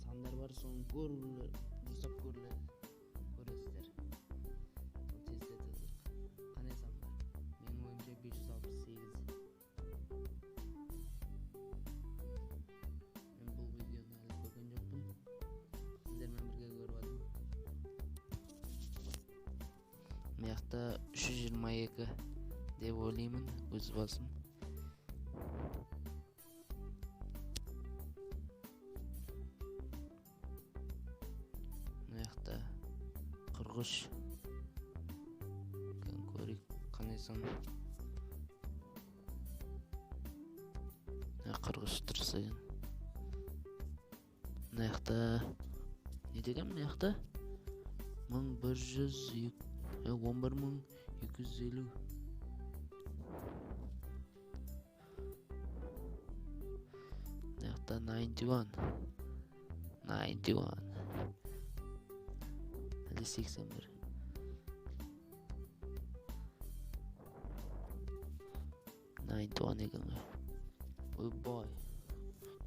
сандар бар, соны көрүңүлөр, жасап көрөсүздөр. Тезде кандай сан бар? Менин оюмча 568. Мен бул видеону эле көргөн жокмун. Сиздер менен бирге көрүп алдым. Мыякта 322 деп ойлоймун, өз басым. Мыякта 43. Көрүк кандай сан. 43 турса экен. Мыякта не деген мыякта? 11250. Мыякта 91. 81. Ekan. Ойбай.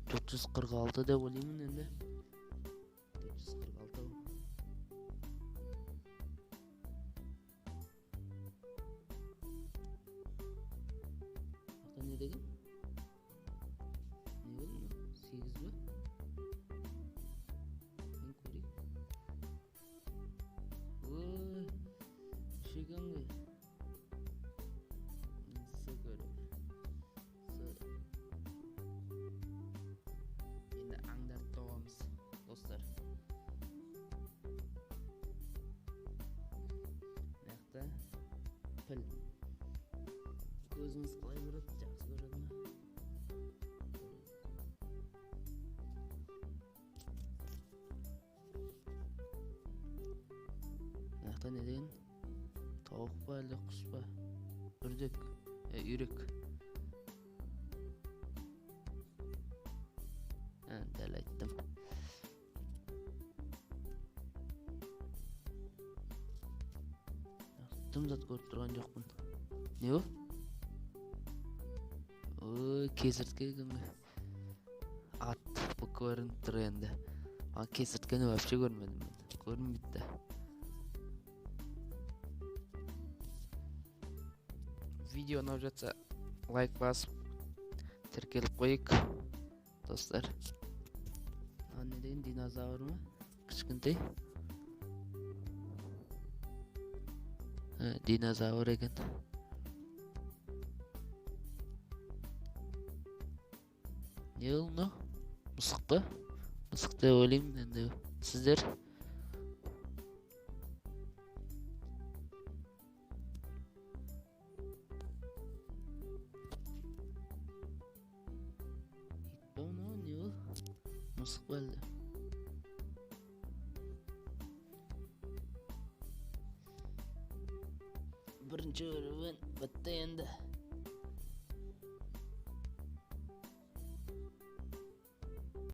446 деп ойлоймун энди. 446. Ата не деген? Не болду? 8 бе? Мен көрейин. Ой, шегенге. Енді аңдарды табамыз, достар. Мыякта піл. Көзіңіз қалай көреді? Жақсы көреді ме? Мыякта не деген? Тауық па, әлде құс па? Үрдек, үйрек. Дәл айттым. Тымзат көріп тұрған жоқпын. Не о? Ой, кесіртке кімге? Ат бұл көрініп тұр енді. Кесірткені вообще көрмедім мен. Көрінбейді. Видео ұнап жатса лайк басып тіркеліп қойық, достар. Не деген динозавр ма? Кішкентай. Динозавр екен. Не ол мынау? Мысық па? Мысық деп ойлаймын енді. Сіздер? Ит па мынау? Не ол? Мысық па әлде? Бірінші көрген бітті енді.